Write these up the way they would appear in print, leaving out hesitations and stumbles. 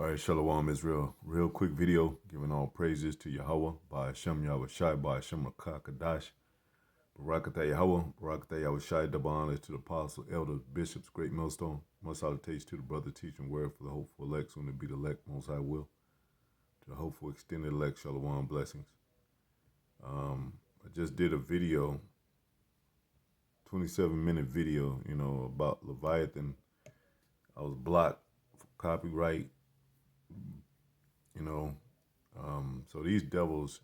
All right, Shalom Israel. Real quick video giving all praises to Yahweh by Hashem Yahweh Shai by Hashem Kadash. Barakatah Yahweh, Barakatah Yahweh Shai, double honors to the apostles, elders, bishops, great millstone. Much salutations to the brother teaching word for the hopeful elect, soon to be the elect, most high will. To the hopeful extended elect, Shalom blessings. I just did a video, 27-minute video, about Leviathan. I was blocked for copyright. So these devils,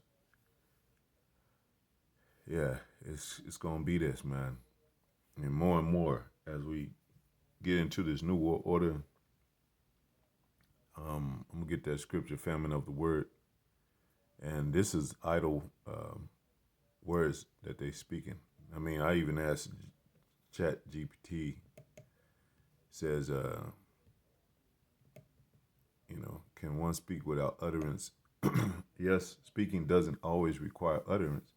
it's gonna be this, man. And more as we get into this new world order. I'm gonna get that scripture, famine of the word, and this is idle words that they speaking. I mean, I even asked Chat GPT. Says, can one speak without utterance? Yes, speaking doesn't always require utterance.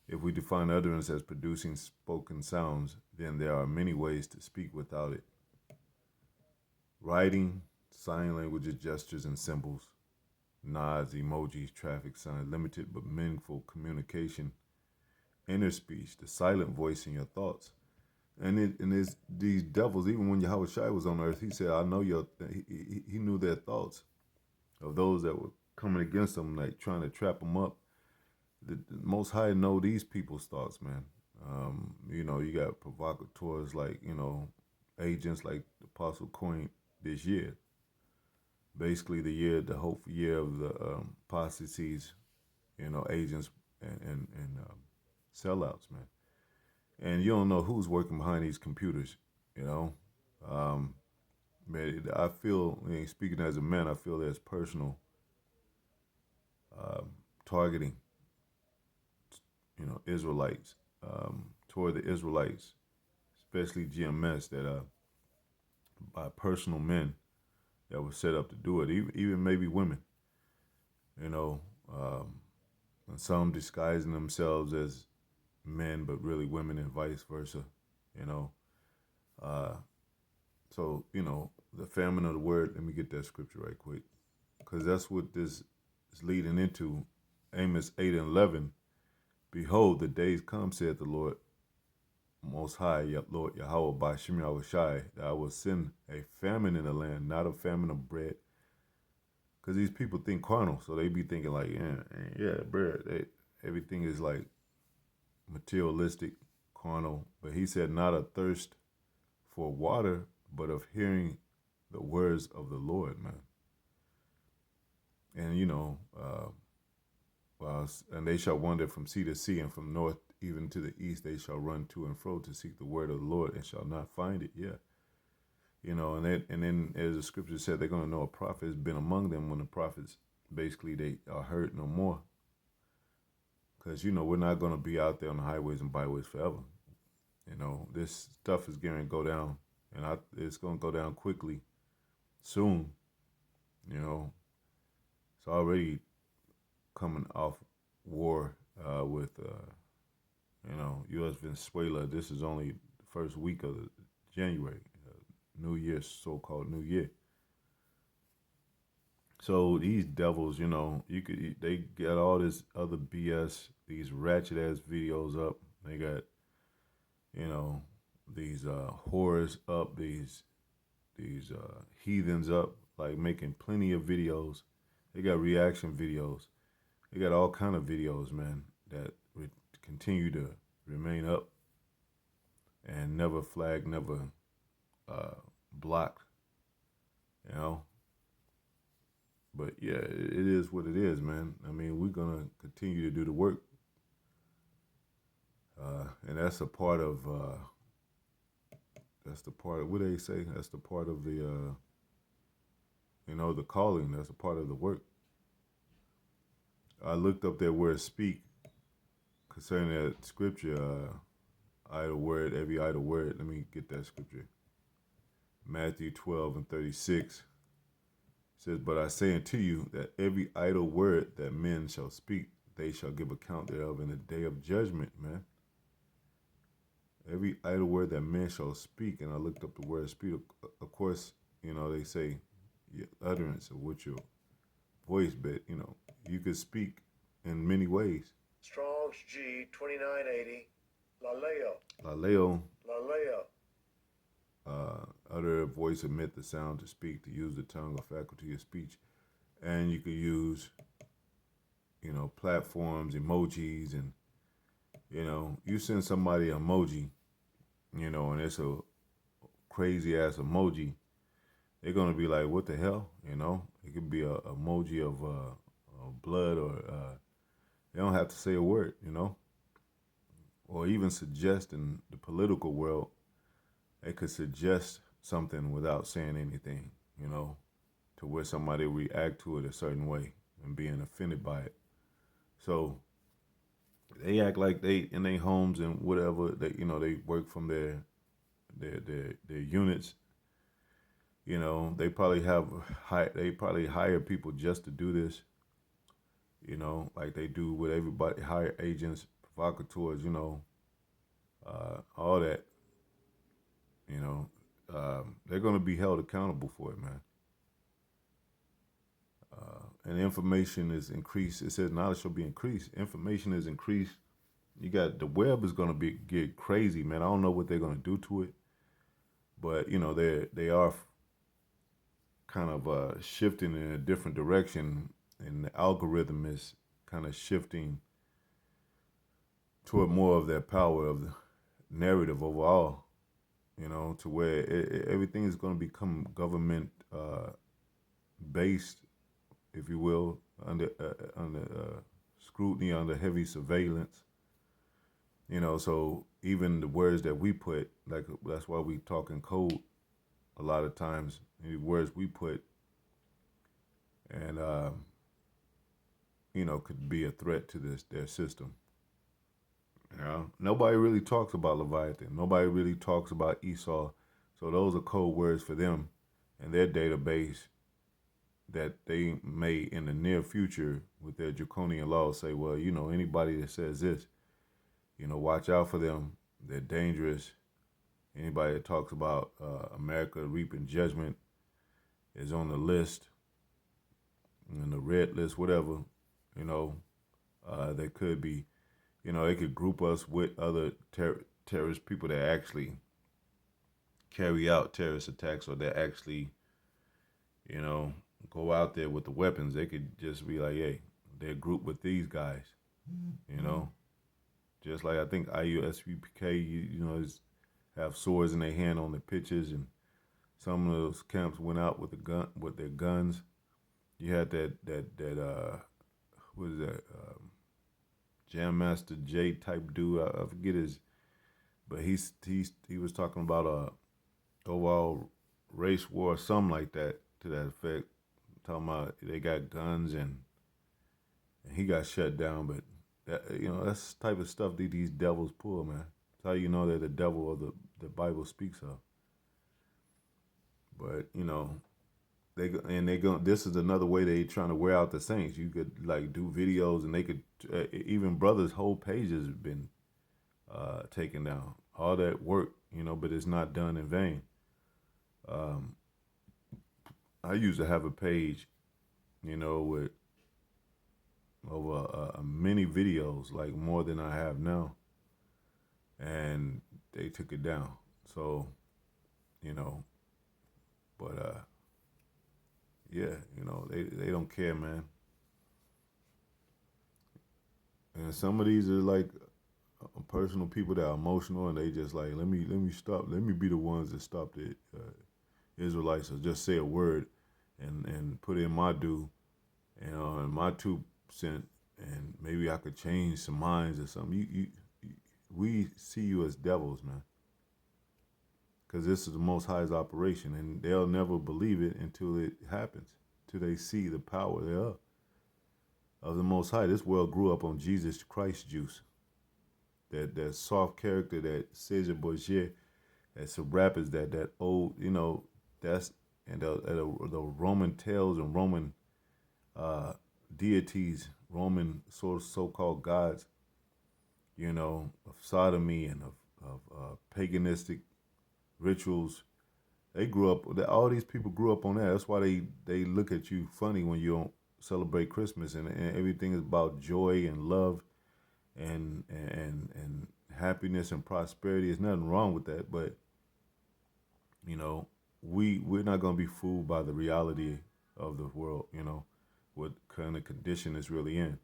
If we define utterance as producing spoken sounds, then there are many ways to speak without it. Writing, sign languages, gestures, and symbols, nods, emojis, traffic signs, limited but meaningful communication, inner speech, the silent voice in your thoughts. And it's these devils, even when Yahweh Shai was on earth, he said, I know he knew their thoughts of those that were coming against him, like trying to trap him up. The Most High know these people's thoughts, man. You got provocateurs like, agents like the Apostle coined this year. Basically the hopeful year of the apostasies, agents and sellouts, man. And you don't know who's working behind these computers, Man, I feel, speaking as a man, I feel there's personal targeting, Israelites, toward the Israelites, especially GMS, that by personal men that were set up to do it, even maybe women, and some disguising themselves as men, but really women, and vice versa, So, the famine of the word, let me get that scripture right quick, because that's what this is leading into. Amos 8:11, behold, the days come, saith the Lord Most High, Lord Yahweh, by Shem Yahweh Shai, that I will send a famine in the land, not a famine of bread. Because these people think carnal, so they be thinking like, bread. Everything is like materialistic, carnal. But he said, not a thirst for water, but of hearing the words of the Lord, man. And, and they shall wander from sea to sea, and from north even to the east they shall run to and fro to seek the word of the Lord, and shall not find it. Yeah. And then as the scripture said, they're going to know a prophet has been among them, when the prophets, basically, they are heard no more. Because, we're not going to be out there on the highways and byways forever. This stuff is going to go down, and it's going to go down quickly, soon. It's already coming off war with, U.S. Venezuela. This is only the first week of January, New Year, so-called New Year. So these devils, they got all this other BS, these ratchet ass videos up. They got, these whores up, these heathens up, like making plenty of videos. They got reaction videos. They got all kind of videos, man, that would continue to remain up and never flag, never blocked, But yeah, it is what it is, man. I mean, we're gonna continue to do the work, and that's a part of. That's the part of what they say. That's the part of the, the calling. That's a part of the work. I looked up that word "speak" concerning that scripture. Idle word, every idle word. Let me get that scripture. Matthew 12:36. Says, but I say unto you that every idle word that men shall speak, they shall give account thereof in the day of judgment, man. Every idle word that men shall speak, and I looked up the word speak. Of course, they say, your utterance or what your voice, but you could speak in many ways. Strong's G 2980. Laleo. Laleo, Laleo. utter a voice, emit the sound to speak, to use the tongue or faculty of speech. And you could use, platforms, emojis, and, you send somebody an emoji, and it's a crazy ass emoji, they're gonna be like, "What the hell?" It could be a emoji of blood, or they don't have to say a word, or even suggest in the political world, they could suggest something without saying anything, to where somebody react to it a certain way and being offended by it. So they act like they in their homes and whatever, they work from their units. They probably they probably hire people just to do this. Like they do with everybody, hire agents, provocateurs, all that. They're going to be held accountable for it, man. And information is increased. It says knowledge shall be increased. Information is increased. You got the web is going to get crazy, man. I don't know what they're going to do to it, but they are kind of shifting in a different direction, and the algorithm is kind of shifting toward more of that power of the narrative overall. To where everything is going to become government based, if you will, under scrutiny, under heavy surveillance. So even the words that we put, like that's why we talk in code a lot of times. The words we put, and could be a threat to their system. Nobody really talks about Leviathan. Nobody really talks about Esau. So those are code words for them and their database that they may in the near future with their draconian laws say, well, anybody that says this, watch out for them. They're dangerous. Anybody that talks about America reaping judgment is on the list, in the red list, whatever. They could be, they could group us with other terrorist people that actually carry out terrorist attacks, or that actually, go out there with the weapons. They could just be like, hey, they're grouped with these guys, Just like I think IUSPK, have swords in their hand on the pitches, and some of those camps went out with their guns. You had that what is that? Jam Master J type dude. I forget his, but he was talking about a overall race war, or something like that, to that effect. Talking about they got guns, and he got shut down. But that's the type of stuff that these devils pull, man. That's how you know they're the devil, or the Bible speaks of. But they go. This is another way they trying to wear out the saints. You could like do videos, and they could even brothers' whole pages have been taken down. All that work, but it's not done in vain. I used to have a page, with over many videos, like more than I have now, and they took it down. So, but yeah, they don't care, man. And some of these are like personal people that are emotional, and they just like, let me stop, let me be the ones that stop the Israelites, or just say a word and put in my due, and my 2 cents, and maybe I could change some minds or something. We see you as devils, man, because this is the Most High's operation, and they'll never believe it until it happens, till they see the power thereof of the Most High. This world grew up on Jesus Christ juice, that soft character, that Caesar Borgia, that some rappers, that old, that's and the Roman tales and Roman deities, Roman so-called gods, of sodomy and of paganistic rituals, They grew up. All these people grew up on that. That's why they look at you funny when you don't celebrate Christmas, and everything is about joy and love and happiness and prosperity. There's nothing wrong with that, but you know, we're not gonna be fooled by the reality of the world. You know, what kind of condition it's really in.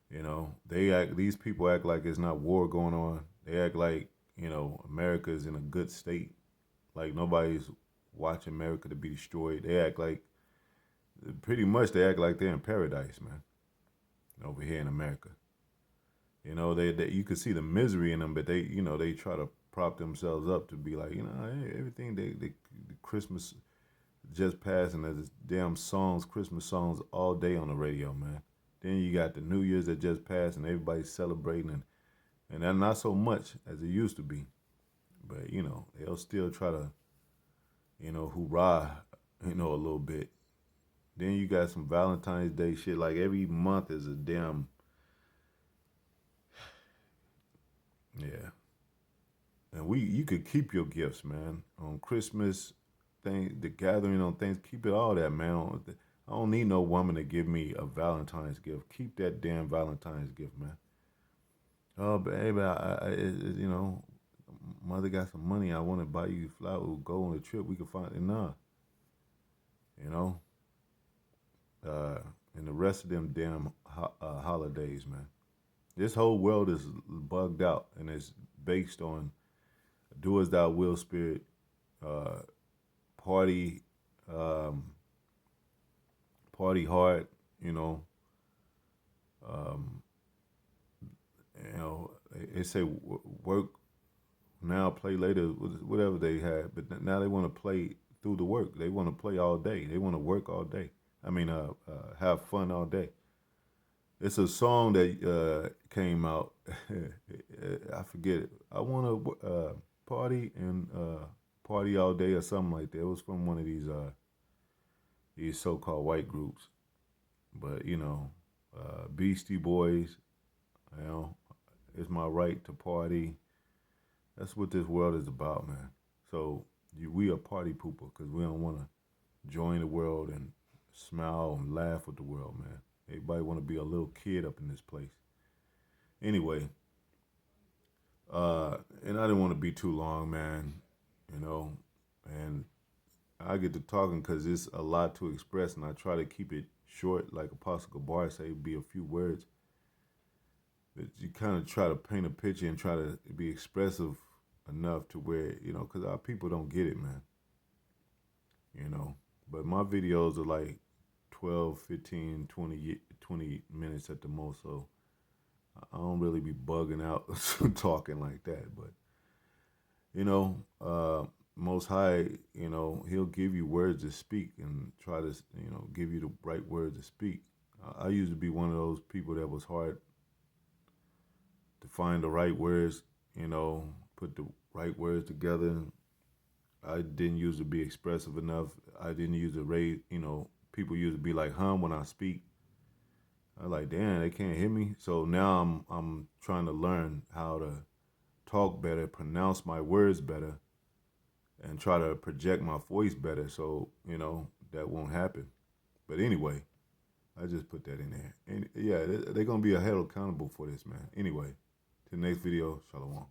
You know, these people act like it's not war going on. They act like, America is in a good state. Like nobody's watching America to be destroyed. They act like, pretty much they act like they're in paradise, man. Over here in America. They you could see the misery in them, but they try to prop themselves up to be like, hey, everything the Christmas just passed, and there's damn Christmas songs all day on the radio, man. Then you got the New Year's that just passed, and everybody's celebrating, and that not so much as it used to be. But they'll still try to, hoorah, a little bit. Then you got some Valentine's Day shit. Like every month is a damn, yeah. And you could keep your gifts, man. On Christmas, the gathering on things, keep it all that, man. I don't need no woman to give me a Valentine's gift. Keep that damn Valentine's gift, man. Oh, baby, mother got some money. I want to buy you flowers. We'll go on a trip. We can find it. Nah, you know. And the rest of them damn holidays, man. This whole world is bugged out, and it's based on do as thou will spirit, party, party hard, um, they say work now, play later, whatever they had, but now they want to play through the work. They want to play all day. They want to work all day. I mean, have fun all day. It's a song that came out. I forget it. I want to party and party all day or something like that. It was from one of these so-called white groups. But Beastie Boys. It's my right to party. That's what this world is about, man. So we are party pooper because we don't want to join the world and smile and laugh with the world, man. Everybody want to be a little kid up in this place. Anyway, and I didn't want to be too long, man. And I get to talking because it's a lot to express, and I try to keep it short, like Apostle Gabar say, be a few words. But you kind of try to paint a picture and try to be expressive enough to where, because our people don't get it, man. But my videos are like 12, 15, 20 minutes at the most, so I don't really be bugging out talking like that. But, Most High, He'll give you words to speak and try to, give you the right words to speak. I used to be one of those people that was hard to find the right words, put the right words together. I didn't used to be expressive enough. I didn't use to raise, people used to be like, when I speak. I was like, damn, they can't hear me. So now I'm trying to learn how to talk better, pronounce my words better, and try to project my voice better so, that won't happen. But anyway, I just put that in there. And yeah, they're going to be held accountable for this, man. Anyway, to the next video, Shalom.